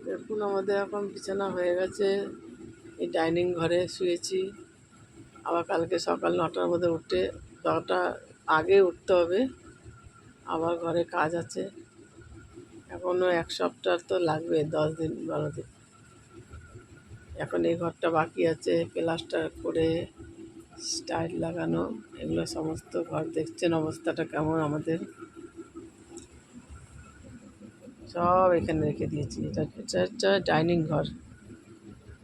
দেখুন আমাদের এখন বিছানা হয়ে গেছে, এই ডাইনিং ঘরে শুয়েছি। আবার কালকে সকাল 9টার মধ্যে উঠে 10টা আগে উঠতে হবে, আবার ঘরে কাজ আছে। এখনও 1 সপ্তাহ তো লাগবে, 10 দিন 12 দিন। এখন এই ঘরটা বাকি আছে প্লাস্টার করে স্টাইল লাগানো, এগুলো সমস্ত ঘর দেখছেন অবস্থাটা কেমন আমাদের। সব এখানে রেখে দিয়েছি। এটা এটা হচ্ছে ডাইনিং ঘর।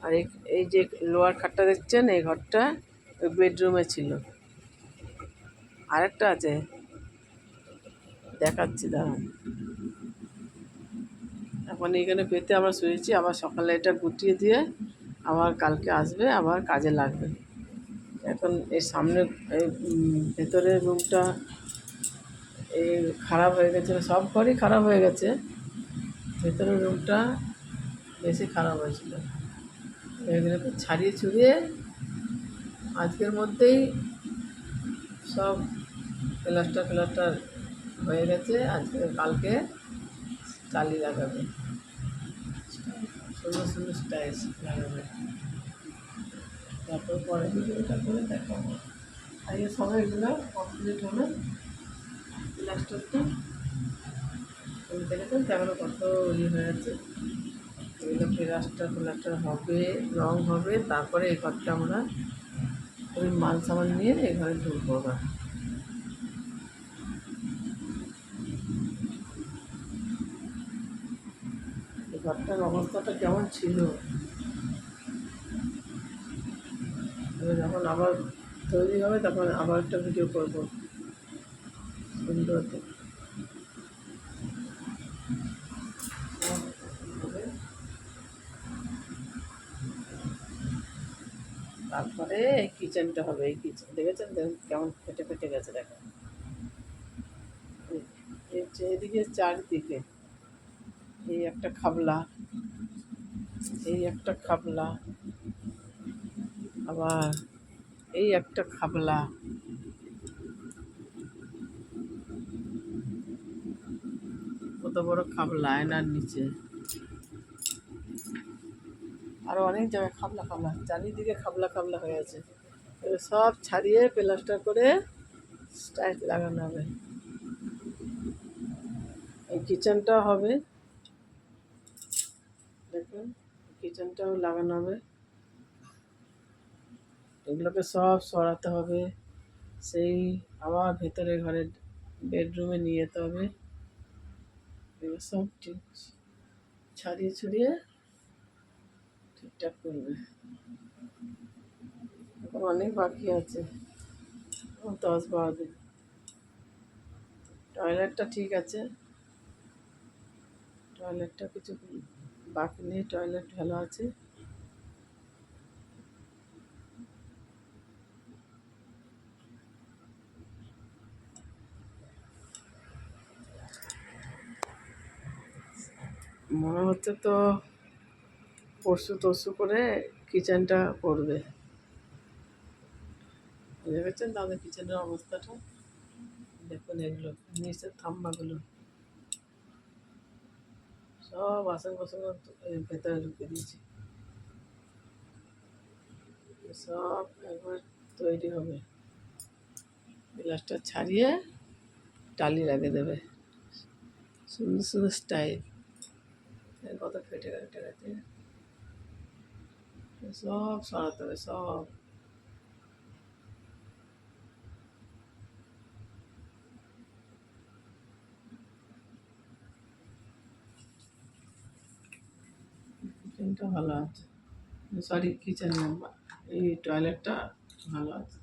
আর এই যে লোয়ার খাটটা দেখছেন, এই ঘরটা ওই বেডরুমে ছিল। আরেকটা আছে, দেখাচ্ছি দাঁড়ান। এখন এইখানে পেতে আমরা শুয়েছি, আবার সকালে এটা গুটিয়ে দিয়ে আবার কালকে আসবে, আবার কাজে লাগবে। এখন এই সামনে এই ভেতরের রুমটা এই খারাপ হয়ে গেছে, সব ঘরই খারাপ হয়ে গেছে, ভেতরের রুমটা বেশি খারাপ হয়েছিল। এগুলোকে ছাড়িয়ে ছুড়িয়ে আজকের মধ্যেই সব প্লাস্টার হয়ে গেছে। আজকে কালকে টালি লাগাবে, সুন্দর সুন্দর স্টাইল লাগাবে। তারপর পরে ভিডিওটা করে দেখাবো। আর এই সবাই এগুলো কমপ্লিট হলে প্লাস্টারটা দেখেছেন কেমন কত হয়ে আছে। এগুলো প্লাস্টার হবে, রং হবে, তারপরে এই ঘরটা আমরা ওই মাল সামান নিয়ে এই ঘরে ঢুকবো। আবার এই ঘরটার অবস্থাটা কেমন ছিল, এবার যখন আবার তৈরি হবে তখন আবার একটা ভিডিও করবো সুন্দর। তারপরে এই কিচেনটা হবে। এই কিচেন দেখেছেন কেমন ফেটে ফেটে গেছে, দেখেন এদিকে চারদিকে এই একটা খাবলা, এই একটা খাবলা, আবার এই একটা খাবলা, কত বড় খাবলা আয়নার নিচে। আরও অনেক জায়গায় খাবলা খাবলা, চারিদিকে খাবলা খাবলা হয়ে আছে। এবার সব ছাড়িয়ে প্লাস্টার করে স্টাইল লাগানো হবে। এই কিচেনটাও হবে, দেখুন কিচেনটাও লাগানো হবে। এগুলোকে সব সরাতে হবে, সেই আবার ভেতরে ঘরে বেডরুমে নিয়ে যেতে হবে। এগুলো সব ঠিক ছাড়িয়ে ছড়িয়ে ঠিকঠাক করবে। এখন অনেক বাকি আছে, 10-12 দিন। টয়লেটটা ঠিক আছে, টয়লেটটা কিছু বাকি নেই, টয়লেট ভালো আছে। মনে হচ্ছে তো পরশু করে কিচেনটা করবে। দেখেছেন তাদের কিচেনের অবস্থাটা, দেখুন এগুলো নিচের থাম্বাগুলো সব বাসন কোসন ভেতরে ঢুকে দিয়েছি। সব একবার তৈরি হবে, প্লাস্টার ছাড়িয়ে টালি লাগিয়ে দেবে, সুন্দর সুন্দর স্টাইল। কত ফেটে ফেটে গেছে, সব সরাতে হবে সব। কিচেনটা ভালো আছে, সরি কিচেন এই টয়লেটটা ভালো আছে।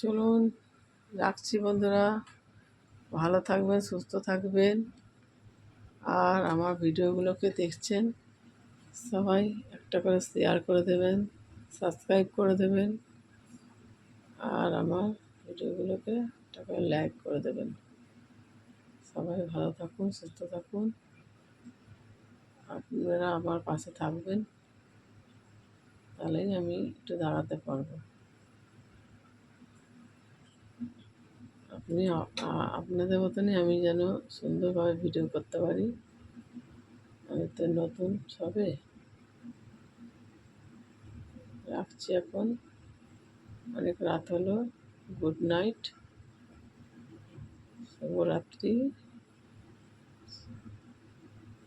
চলুন রাখছি বন্ধুরা, ভালো থাকবেন, সুস্থ থাকবেন। আর আমার ভিডিওগুলোকে দেখছেন সবাই একটা করে শেয়ার করে দেবেন, সাবস্ক্রাইব করে দেবেন, আর আমার ভিডিওগুলোকে একটা করে লাইক করে দেবেন। সবাই ভালো থাকুন, সুস্থ থাকুন, আপনারা আমার পাশে থাকবেন, তাহলেই আমি একটু দাঁড়াতে পারবো। আমি আপনাদের মতনই আমি যেন সুন্দরভাবে ভিডিও করতে পারি। আমি তো নতুন সবে। রাখছি এখন, অনেক রাত হলো। গুড নাইট, শুভরাত্রি।